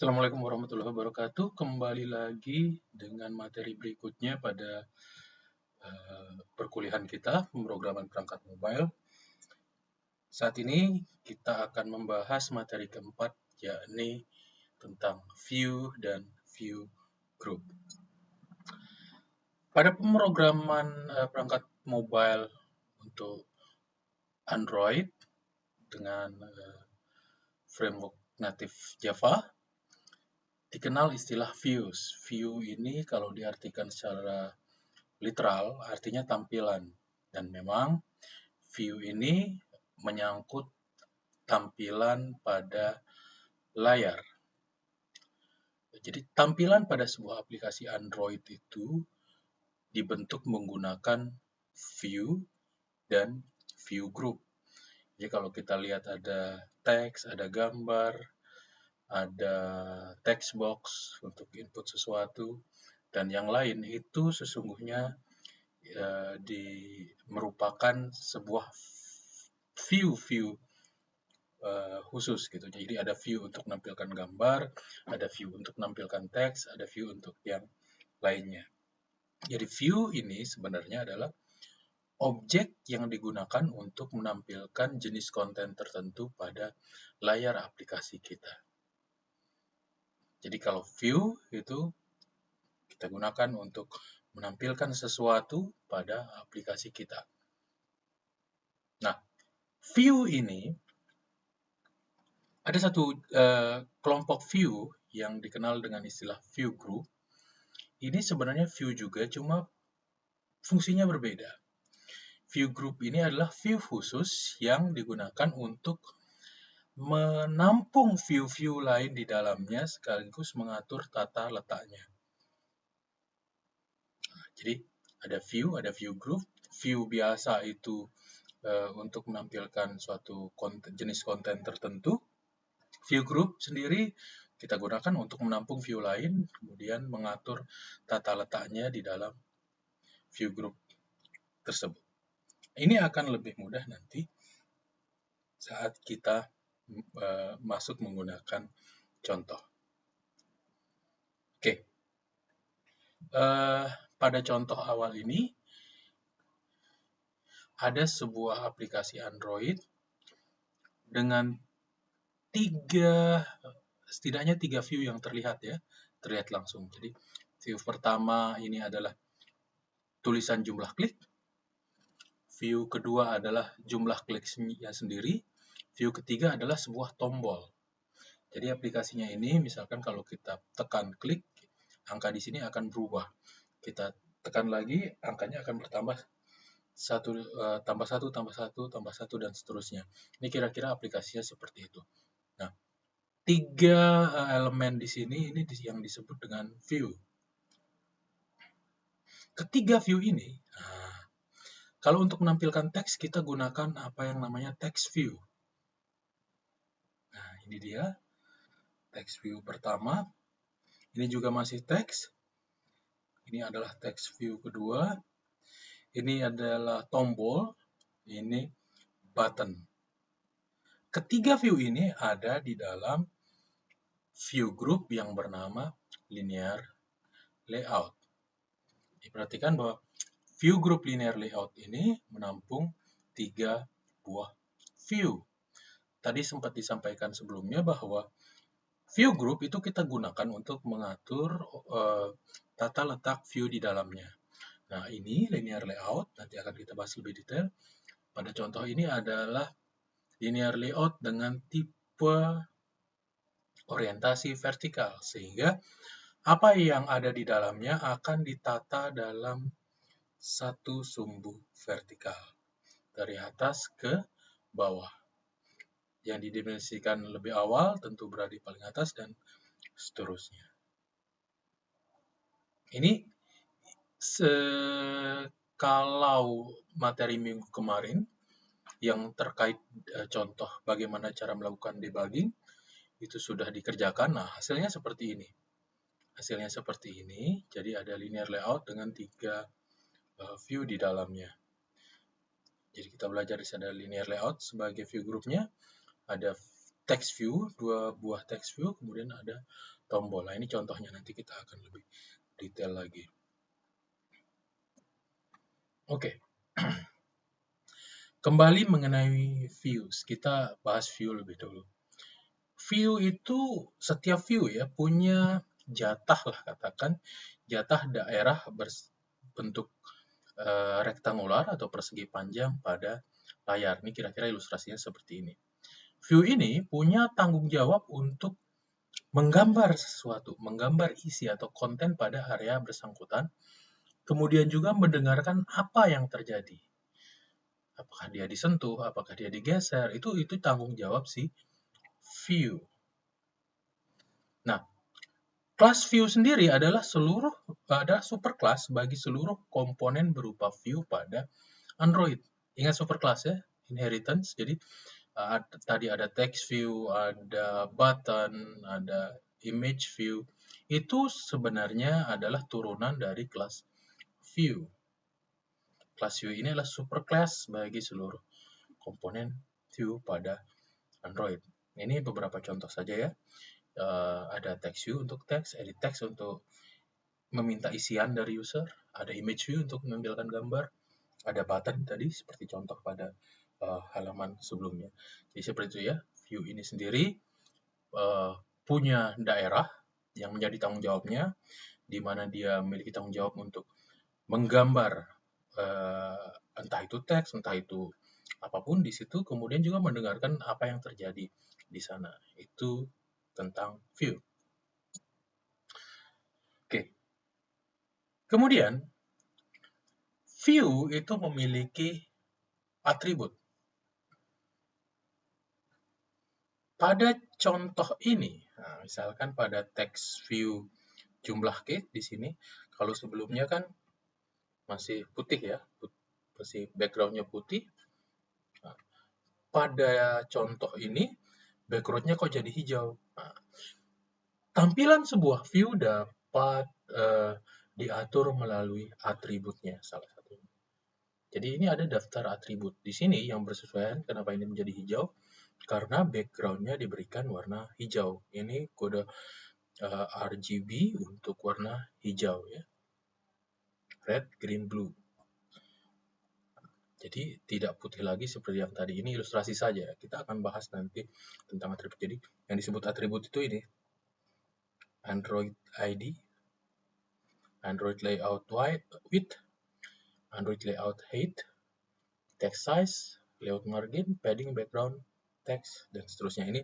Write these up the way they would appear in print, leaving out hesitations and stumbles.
Assalamualaikum warahmatullahi wabarakatuh. Kembali lagi dengan materi berikutnya pada perkuliahan kita, pemrograman perangkat mobile. Saat ini kita akan membahas materi keempat, yakni tentang view dan view group. Pada pemrograman perangkat mobile untuk Android dengan framework native Java, dikenal istilah views. View ini kalau diartikan secara literal artinya tampilan, dan memang view ini menyangkut tampilan pada layar. Jadi tampilan pada sebuah aplikasi Android itu dibentuk menggunakan view dan view group. Jadi kalau kita lihat ada teks, ada gambar, ada text box untuk input sesuatu, dan yang lain itu sesungguhnya merupakan sebuah view khusus gitu. Jadi ada view untuk menampilkan gambar, ada view untuk menampilkan teks, ada view untuk yang lainnya. Jadi view ini sebenarnya adalah objek yang digunakan untuk menampilkan jenis konten tertentu pada layar aplikasi kita. Jadi kalau view itu kita gunakan untuk menampilkan sesuatu pada aplikasi kita. Nah, view ini ada satu kelompok view yang dikenal dengan istilah view group. Ini sebenarnya view juga, cuma fungsinya berbeda. View group ini adalah view khusus yang digunakan untuk menampung view-view lain di dalamnya sekaligus mengatur tata letaknya. Jadi ada view group. View biasa itu untuk menampilkan suatu jenis konten tertentu. View group sendiri kita gunakan untuk menampung view lain, kemudian mengatur tata letaknya di dalam view group tersebut. Ini akan lebih mudah nanti saat kita masuk menggunakan contoh. Oke. Pada contoh awal ini, ada sebuah aplikasi Android dengan setidaknya tiga view yang terlihat terlihat langsung. Jadi view pertama ini adalah tulisan jumlah klik, view kedua adalah jumlah kliknya sendiri, view ketiga adalah sebuah tombol. Jadi aplikasinya ini misalkan kalau kita tekan klik, angka di sini akan berubah. Kita tekan lagi, angkanya akan bertambah tambah satu dan seterusnya. Ini kira-kira aplikasinya seperti itu. Nah, tiga elemen di sini ini yang disebut dengan view. Ketiga view ini, kalau untuk menampilkan teks kita gunakan apa yang namanya text view. Nah, ini dia text view pertama. Ini juga masih teks. Ini adalah text view kedua. Ini adalah tombol. Ini button. Ketiga view ini ada di dalam view group yang bernama linear layout. Diperhatikan bahwa view group linear layout ini menampung tiga buah view. Tadi sempat disampaikan sebelumnya bahwa view group itu kita gunakan untuk mengatur tata letak view di dalamnya. Nah, ini linear layout, nanti akan kita bahas lebih detail. Pada contoh ini adalah linear layout dengan tipe orientasi vertikal, sehingga apa yang ada di dalamnya akan ditata dalam satu sumbu vertikal dari atas ke bawah. Yang didimensikan lebih awal tentu berada di paling atas dan seterusnya. Ini kalau materi minggu kemarin yang terkait contoh bagaimana cara melakukan debugging itu sudah dikerjakan. Nah, hasilnya seperti ini. Jadi ada linear layout dengan tiga view di dalamnya. Jadi kita belajar di sana linear layout sebagai view groupnya, ada text view, 2 buah text view, kemudian ada tombol. Nah, ini contohnya, nanti kita akan lebih detail lagi. Oke. Kembali mengenai views, kita bahas view lebih dulu. View itu, setiap view ya punya jatah lah, katakan jatah daerah berbentuk rektangular atau persegi panjang pada layar. Ini kira-kira ilustrasinya seperti ini. View ini punya tanggung jawab untuk menggambar sesuatu, menggambar isi atau konten pada area bersangkutan, kemudian juga mendengarkan apa yang terjadi. Apakah dia disentuh, apakah dia digeser, itu tanggung jawab si view. Nah, kelas view sendiri adalah superclass bagi seluruh komponen berupa view pada Android. Ingat superclass ya, inheritance. Jadi tadi ada text view, ada button, ada image view. Itu sebenarnya adalah turunan dari kelas view. Kelas view ini adalah superclass bagi seluruh komponen view pada Android. Ini beberapa contoh saja ya. Ada text view untuk teks, edit text untuk meminta isian dari user, ada image view untuk menampilkan gambar, ada button tadi seperti contoh pada halaman sebelumnya. Jadi seperti itu ya, view ini sendiri punya daerah yang menjadi tanggung jawabnya, di mana dia memiliki tanggung jawab untuk menggambar entah itu teks, entah itu apapun di situ, kemudian juga mendengarkan apa yang terjadi di sana. Itu tentang view. Oke. Kemudian, view itu memiliki atribut. Pada contoh ini, nah, misalkan pada text view jumlah key di sini, kalau sebelumnya kan masih putih ya, masih background-nya putih. Nah, pada contoh ini, background-nya kok jadi hijau. Nah, tampilan sebuah view dapat diatur melalui atributnya salah satunya. Jadi ini ada daftar atribut. Di sini yang bersesuaian kenapa ini menjadi hijau, karena background-nya diberikan warna hijau. Ini kode RGB untuk warna hijau ya. Red, green, blue. Jadi tidak putih lagi seperti yang tadi. Ini ilustrasi saja. Kita akan bahas nanti tentang atribut. Jadi yang disebut atribut itu ini. Android ID, Android layout width, Android layout height, text size, layout margin, padding background, text, dan seterusnya. Ini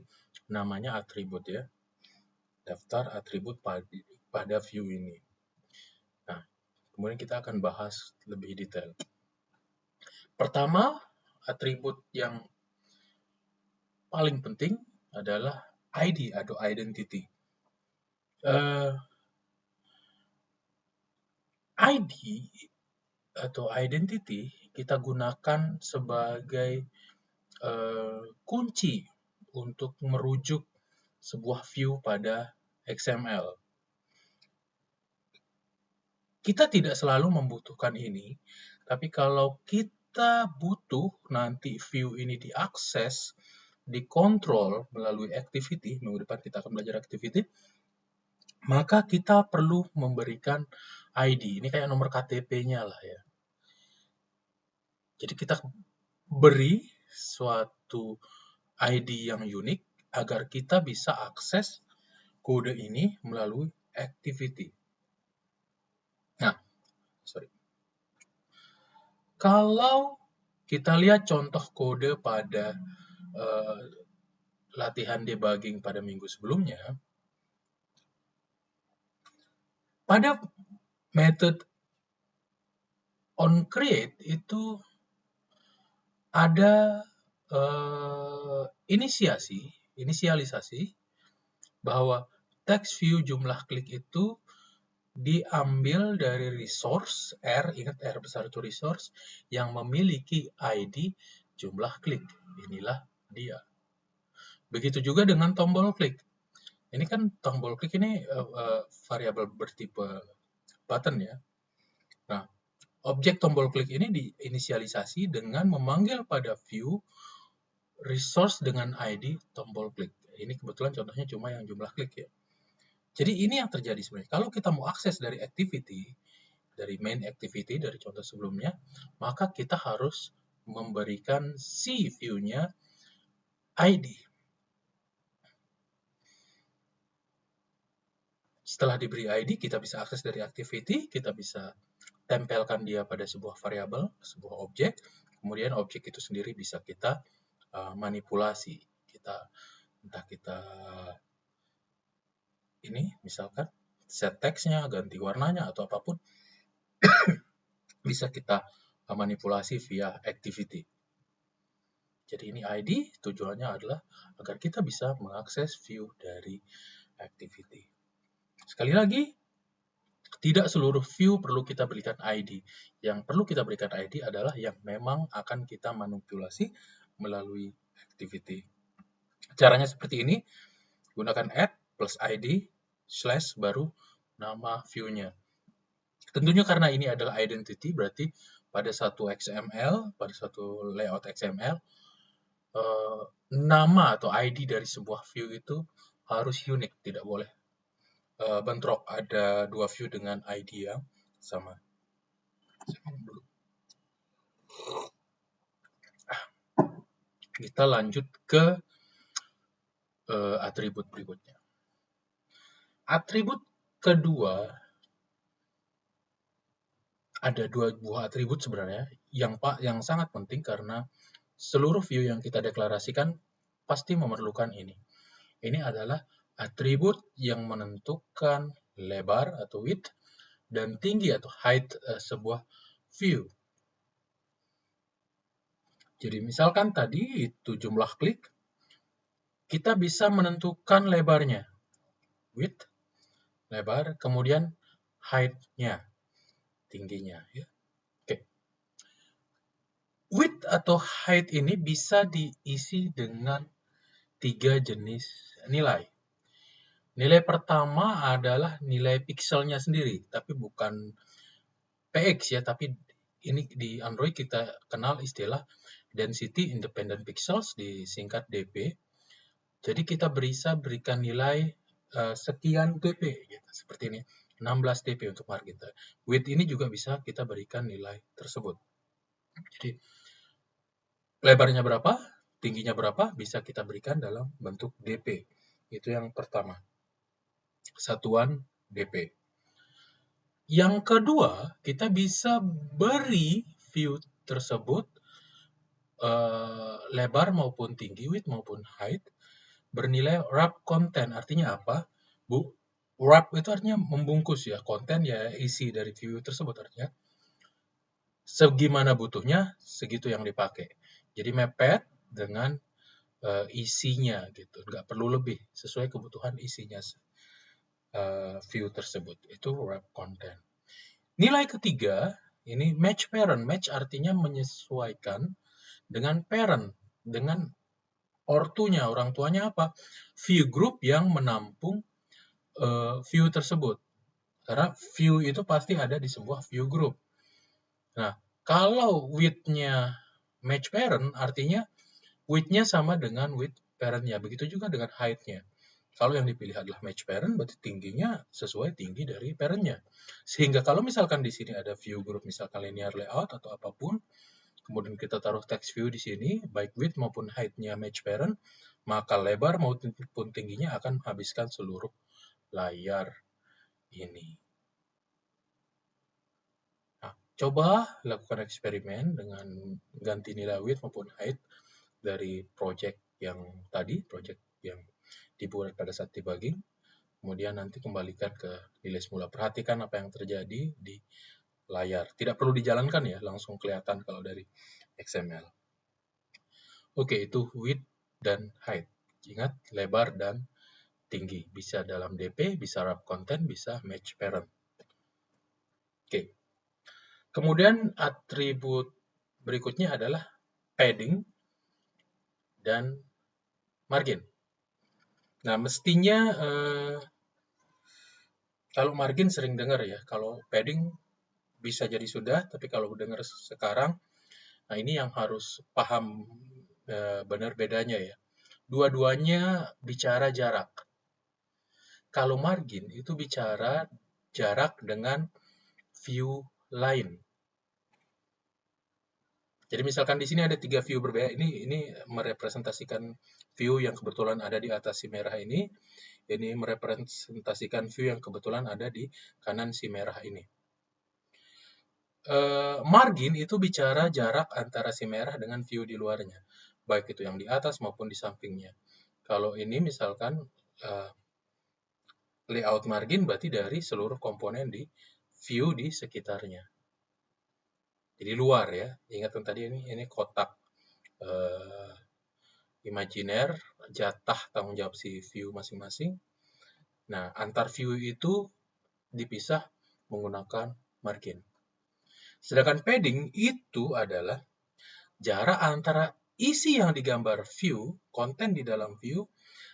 namanya atribut ya. Daftar atribut pada view ini. Nah, kemudian kita akan bahas lebih detail. Pertama, atribut yang paling penting adalah ID atau identity. ID atau identity kita gunakan sebagai kunci untuk merujuk sebuah view pada XML. Kita tidak selalu membutuhkan ini, tapi kalau kita butuh nanti view ini diakses, dikontrol melalui activity, minggu depan kita akan belajar activity, maka kita perlu memberikan ID. Ini kayak nomor KTP-nya lah ya. Jadi kita beri suatu ID yang unik agar kita bisa akses kode ini melalui activity. Nah, kalau kita lihat contoh kode pada latihan debugging pada minggu sebelumnya, pada method onCreate itu ada inisialisasi bahwa text view jumlah klik itu diambil dari resource R, ingat R besar itu resource, yang memiliki ID jumlah klik. Inilah dia. Begitu juga dengan tombol klik. Ini kan tombol klik ini variabel bertipe button ya. Nah, objek tombol klik ini diinisialisasi dengan memanggil pada view resource dengan ID tombol klik. Ini kebetulan contohnya cuma yang jumlah klik ya. Jadi ini yang terjadi sebenarnya. Kalau kita mau akses dari activity, dari main activity, dari contoh sebelumnya, maka kita harus memberikan si view-nya ID. Setelah diberi ID, kita bisa akses dari activity, kita bisa tempelkan dia pada sebuah variabel, sebuah objek, kemudian objek itu sendiri bisa kita manipulasi. Entah kita ini misalkan set teksnya, ganti warnanya atau apapun bisa kita manipulasi via activity. Jadi ini ID tujuannya adalah agar kita bisa mengakses view dari activity. Sekali lagi, tidak seluruh view perlu kita berikan ID. Yang perlu kita berikan ID adalah yang memang akan kita manipulasi melalui activity. Caranya seperti ini, gunakan add plus ID slash baru nama view-nya. Tentunya karena ini adalah identity, berarti pada satu XML, pada satu layout XML, nama atau ID dari sebuah view itu harus unik, tidak boleh bentrok ada dua view dengan ID yang sama. Kita lanjut ke atribut berikutnya. Atribut kedua, ada dua buah atribut sebenarnya yang sangat penting karena seluruh view yang kita deklarasikan pasti memerlukan ini. Ini adalah atribut yang menentukan lebar atau width dan tinggi atau height sebuah view. Jadi misalkan tadi itu jumlah klik, kita bisa menentukan lebarnya, width, lebar, kemudian height-nya, tingginya. Ya. Oke. Width atau height ini bisa diisi dengan 3 jenis nilai. Nilai pertama adalah nilai pixelnya sendiri, tapi bukan PX ya, tapi ini di Android kita kenal istilah Density Independent Pixels, disingkat DP. Jadi kita bisa berikan nilai sekian dp, gitu, seperti ini, 16 dp untuk margin. Width ini juga bisa kita berikan nilai tersebut. Jadi lebarnya berapa, tingginya berapa, bisa kita berikan dalam bentuk dp. Itu yang pertama, satuan dp. Yang kedua, kita bisa beri view tersebut lebar maupun tinggi, width maupun height, bernilai wrap content. Artinya apa? Wrap itu artinya membungkus ya, konten ya isi dari view tersebut, artinya segimana butuhnya, segitu yang dipakai. Jadi mepet dengan isinya gitu, nggak perlu lebih, sesuai kebutuhan isinya view tersebut. Itu wrap content. Nilai ketiga, ini match parent. Match artinya menyesuaikan dengan parent, dengan ortunya, orang tuanya apa? View group yang menampung view tersebut. Karena view itu pasti ada di sebuah view group. Nah, kalau width-nya match parent, artinya width-nya sama dengan width parent-nya. Begitu juga dengan height-nya. Kalau yang dipilih adalah match parent, berarti tingginya sesuai tinggi dari parent-nya. Sehingga kalau misalkan di sini ada view group, misalkan linear layout atau apapun, kemudian kita taruh text view di sini, baik width maupun height-nya match parent, maka lebar maupun tingginya akan menghabiskan seluruh layar ini. Nah, coba lakukan eksperimen dengan ganti nilai width maupun height dari project yang tadi, project yang dibuat pada saat debugging. Kemudian nanti kembalikan ke nilai semula. Perhatikan apa yang terjadi di layar. Tidak perlu dijalankan ya, langsung kelihatan kalau dari XML. Oke, itu width dan height. Ingat, lebar dan tinggi. Bisa dalam DP, bisa wrap content, bisa match parent. Oke. Kemudian atribut berikutnya adalah padding dan margin. Nah, mestinya kalau margin sering dengar ya, kalau padding bisa jadi sudah, tapi kalau dengar sekarang, nah ini yang harus paham benar bedanya ya. Dua-duanya bicara jarak. Kalau margin itu bicara jarak dengan view lain. Jadi misalkan di sini ada 3 view berbeda. Ini merepresentasikan view yang kebetulan ada di atas si merah ini. Ini merepresentasikan view yang kebetulan ada di kanan si merah ini. Margin itu bicara jarak antara si merah dengan view di luarnya. Baik itu yang di atas maupun di sampingnya. Kalau ini misalkan layout margin berarti dari seluruh komponen di view di sekitarnya. Jadi luar ya. Ingat yang tadi ini kotak imajiner, jatah tanggung jawab si view masing-masing. Nah, antar view itu dipisah menggunakan margin. Sedangkan padding itu adalah jarak antara isi yang digambar view, konten di dalam view,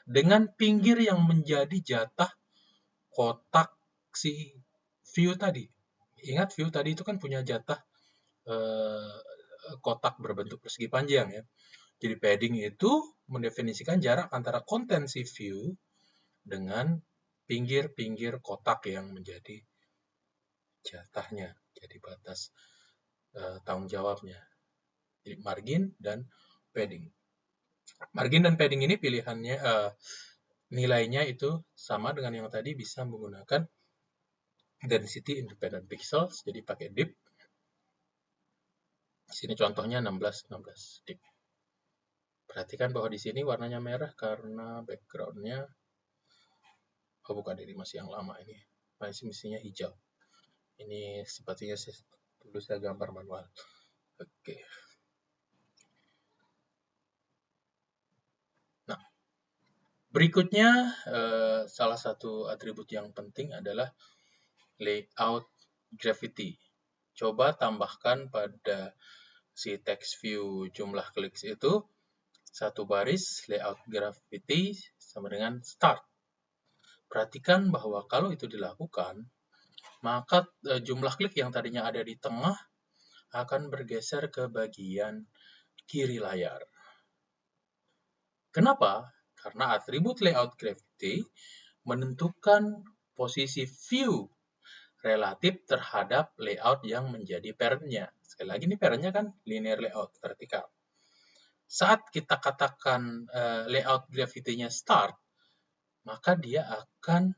dengan pinggir yang menjadi jatah kotak si view tadi. Ingat view tadi itu kan punya jatah kotak berbentuk persegi panjang ya. Jadi padding itu mendefinisikan jarak antara konten si view dengan pinggir-pinggir kotak yang menjadi jatahnya, jadi batas tanggung jawabnya. Jadi margin dan padding. Margin dan padding ini pilihannya nilainya itu sama dengan yang tadi, bisa menggunakan density independent pixels, jadi pakai dip. Di sini contohnya 16 dip. Perhatikan bahwa di sini warnanya merah karena backgroundnya, oh bukan, ini masih yang lama ini, masih mestinya hijau. Ini sepertinya dulu saya gambar manual. Oke. Nah, berikutnya salah satu atribut yang penting adalah layout gravity. Coba tambahkan pada si text view jumlah klik itu satu baris layout gravity sama dengan start. Perhatikan bahwa kalau itu dilakukan, maka jumlah klik yang tadinya ada di tengah akan bergeser ke bagian kiri layar. Kenapa? Karena atribut layout gravity menentukan posisi view relatif terhadap layout yang menjadi parent-nya. Sekali lagi ini parent-nya kan linear layout vertikal. Saat kita katakan layout gravity-nya start, maka dia akan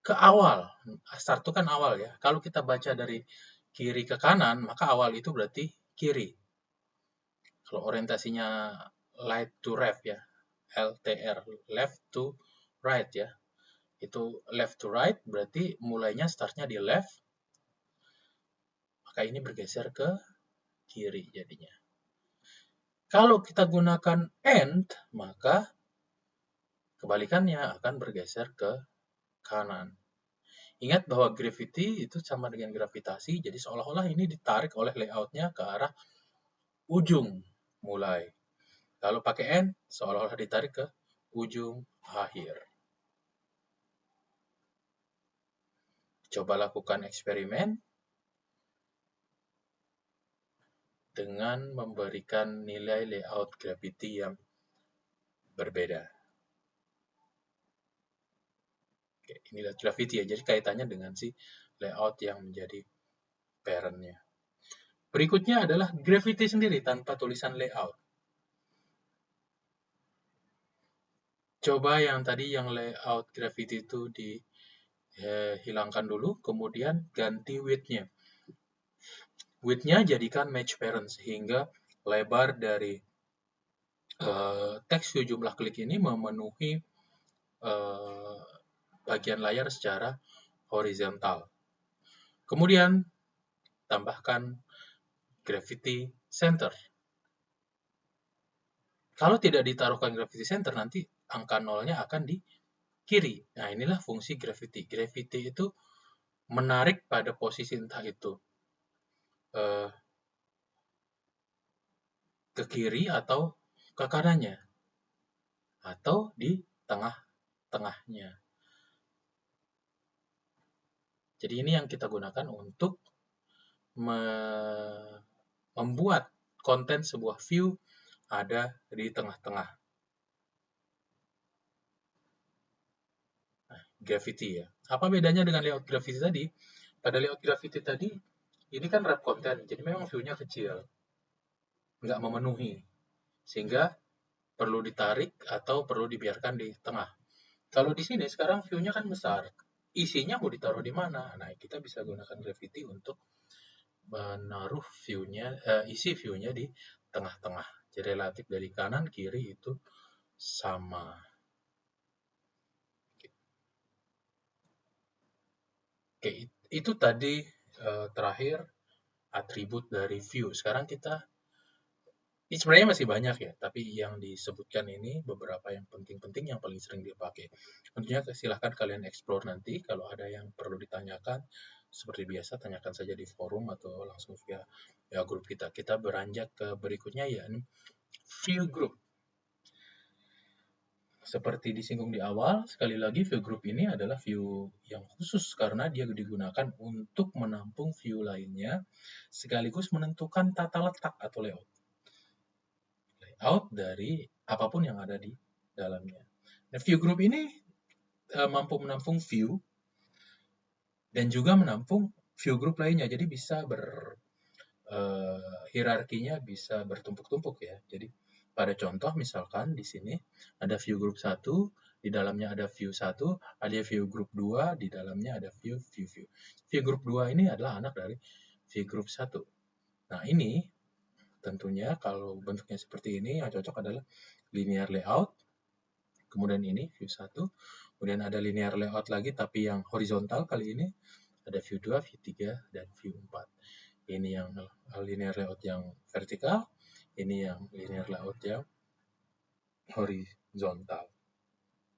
ke awal. Start itu kan awal ya. Kalau kita baca dari kiri ke kanan, maka awal itu berarti kiri. Kalau orientasinya left to right ya, LTR, left to right ya. Itu left to right berarti mulainya startnya di left, maka ini bergeser ke kiri jadinya. Kalau kita gunakan and, maka kebalikannya akan bergeser ke kanan. Ingat bahwa gravity itu sama dengan gravitasi, jadi seolah-olah ini ditarik oleh layoutnya ke arah ujung mulai. Kalau pakai and, seolah-olah ditarik ke ujung akhir. Coba lakukan eksperimen dengan memberikan nilai layout gravity yang berbeda. Oke, ini layout gravity ya, jadi kaitannya dengan si layout yang menjadi parent-nya. Berikutnya adalah gravity sendiri tanpa tulisan layout. Coba yang tadi yang layout gravity itu dihilangkan dulu, kemudian ganti width-nya. Width-nya jadikan match parent sehingga lebar dari text view jumlah klik ini memenuhi bagian layar secara horizontal. Kemudian tambahkan gravity center. Kalau tidak ditaruhkan gravity center, nanti angka nolnya akan di kiri. Nah, inilah fungsi gravity. Gravity itu menarik pada posisi entah itu ke kiri atau ke kanannya, atau di tengah-tengahnya. Jadi ini yang kita gunakan untuk membuat konten sebuah view ada di tengah-tengah. Gravity ya. Apa bedanya dengan layout Gravity tadi? Pada layout Gravity tadi, ini kan wrap konten, jadi memang view-nya kecil, nggak memenuhi, sehingga perlu ditarik atau perlu dibiarkan di tengah. Kalau di sini sekarang view-nya kan besar, isinya mau ditaruh di mana? Nah, kita bisa gunakan Gravity untuk menaruh view-nya, isi view-nya di tengah-tengah. Jadi relatif dari kanan kiri itu sama. Oke, itu tadi terakhir atribut dari view. Sekarang kita, ini sebenarnya masih banyak ya, tapi yang disebutkan ini beberapa yang penting-penting yang paling sering dipakai. Tentunya silahkan kalian explore nanti, kalau ada yang perlu ditanyakan, seperti biasa tanyakan saja di forum atau langsung via grup kita. Kita beranjak ke berikutnya yakni view group. Seperti disinggung di awal, sekali lagi view group ini adalah view yang khusus karena dia digunakan untuk menampung view lainnya sekaligus menentukan tata letak atau layout dari apapun yang ada di dalamnya. Nah, view group ini mampu menampung view dan juga menampung view group lainnya. Jadi bisa hierarkinya bisa bertumpuk-tumpuk ya. Jadi pada contoh misalkan di sini ada view group 1, di dalamnya ada view 1, ada view group 2, di dalamnya ada view. View group 2 ini adalah anak dari view group 1. Nah, ini tentunya kalau bentuknya seperti ini yang cocok adalah linear layout. Kemudian ini view 1, kemudian ada linear layout lagi tapi yang horizontal kali ini. Ada view 2, view 3, dan view 4. Ini yang linear layout yang vertikal, ini yang linear layout yang horizontal.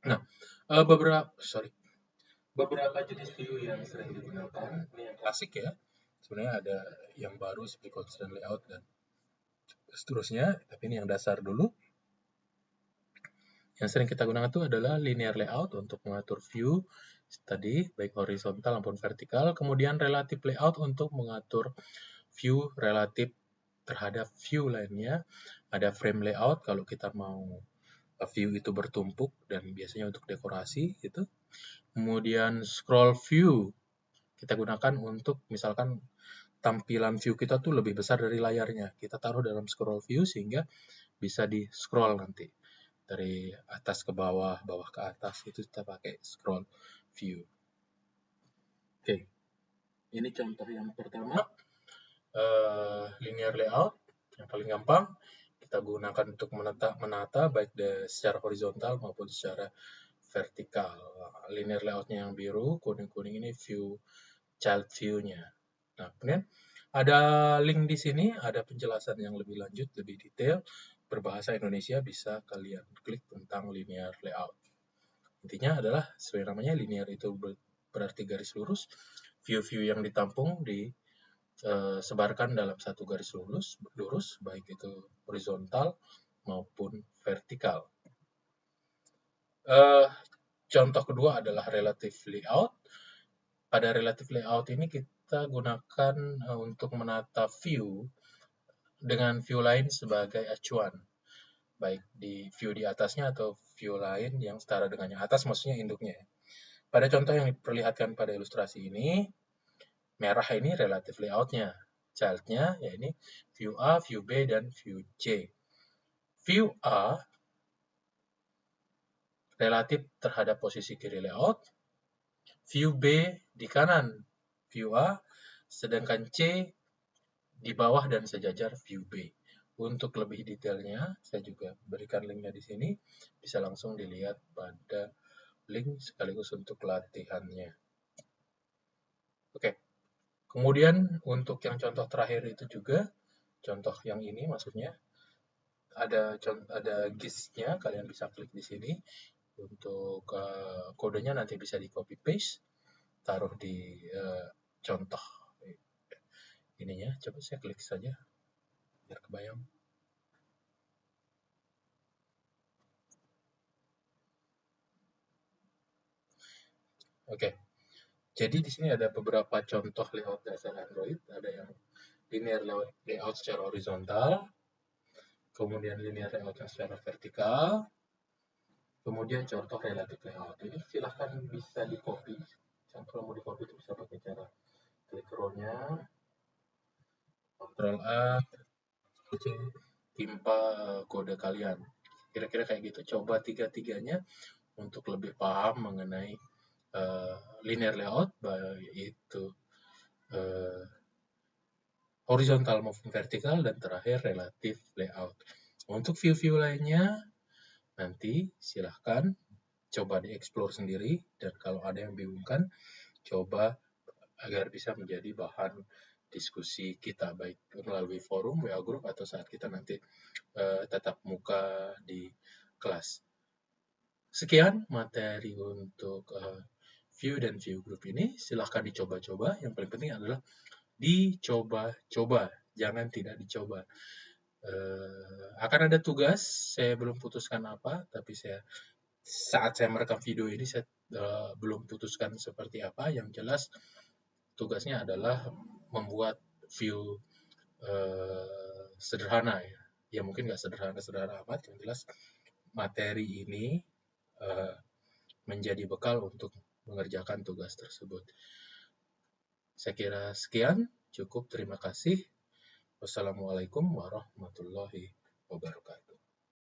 Nah, beberapa jenis view yang sering digunakan, ini yang klasik ya. Sebenarnya ada yang baru seperti constant layout dan seterusnya, tapi ini yang dasar dulu. Yang sering kita gunakan itu adalah linear layout untuk mengatur view tadi, baik horizontal maupun vertikal. Kemudian relative layout untuk mengatur view relatif terhadap view lainnya. Ada frame layout kalau kita mau view itu bertumpuk dan biasanya untuk dekorasi gitu. Kemudian scroll view kita gunakan untuk misalkan tampilan view kita tuh lebih besar dari layarnya. Kita taruh dalam scroll view sehingga bisa di scroll nanti dari atas ke bawah, bawah ke atas, itu kita pakai scroll view. Oke, ini contoh yang pertama. Linear layout yang paling gampang kita gunakan untuk menata baik secara horizontal maupun secara vertikal. Linear layoutnya yang biru, kuning-kuning ini view child view-nya. Nah, kemudian ada link di sini, ada penjelasan yang lebih lanjut, lebih detail berbahasa Indonesia, bisa kalian klik tentang linear layout. Intinya adalah sesuai namanya linear itu berarti garis lurus, view-view yang ditampung sebarkan dalam satu garis lurus, baik itu horizontal maupun vertikal. Contoh kedua adalah relative layout. Pada relative layout ini kita gunakan untuk menata view dengan view lain sebagai acuan, baik di view di atasnya atau view lain yang setara dengannya. Atas maksudnya induknya. Pada contoh yang diperlihatkan pada ilustrasi ini, merah ini relative layout-nya. Child-nya ya ini view A, view B, dan view C. View A relatif terhadap posisi kiri layout, view B di kanan view A, sedangkan C di bawah dan sejajar view B. Untuk lebih detailnya, saya juga berikan linknya di sini, bisa langsung dilihat pada link sekaligus untuk latihannya. Oke. Kemudian untuk yang contoh terakhir itu juga, contoh yang ini maksudnya, ada GIS-nya, kalian bisa klik di sini. Untuk kodenya nanti bisa di copy paste, taruh di contoh ininya. Coba saya klik saja, biar kebayang. Oke. Jadi di sini ada beberapa contoh layout dasar Android. Ada yang linear layout secara horizontal, kemudian linear layout yang secara vertikal, kemudian contoh relative layout. Ini silahkan bisa di copy. Kalau mau di copy itu bisa pakai cara klik row-nya, Ctrl A, Ctrl C, timpa kode kalian. Kira-kira kayak gitu. Coba tiga-tiganya untuk lebih paham mengenai linear layout, yaitu horizontal maupun vertikal, dan terakhir relative layout. Untuk view-view lainnya, nanti silahkan coba dieksplor sendiri, dan kalau ada yang bingungkan, coba agar bisa menjadi bahan diskusi kita, baik melalui forum, WA Group, atau saat kita nanti tatap muka di kelas. Sekian materi untuk view dan view group ini. Silahkan dicoba-coba. Yang paling penting adalah dicoba-coba, jangan tidak dicoba. Akan ada tugas, saya belum putuskan apa, tapi saat saya merekam video ini saya belum putuskan seperti apa. Yang jelas tugasnya adalah membuat view sederhana ya. Ya mungkin nggak sederhana amat, yang jelas materi ini menjadi bekal untuk mengerjakan tugas tersebut. Saya kira sekian, cukup, terima kasih. Wassalamualaikum warahmatullahi wabarakatuh.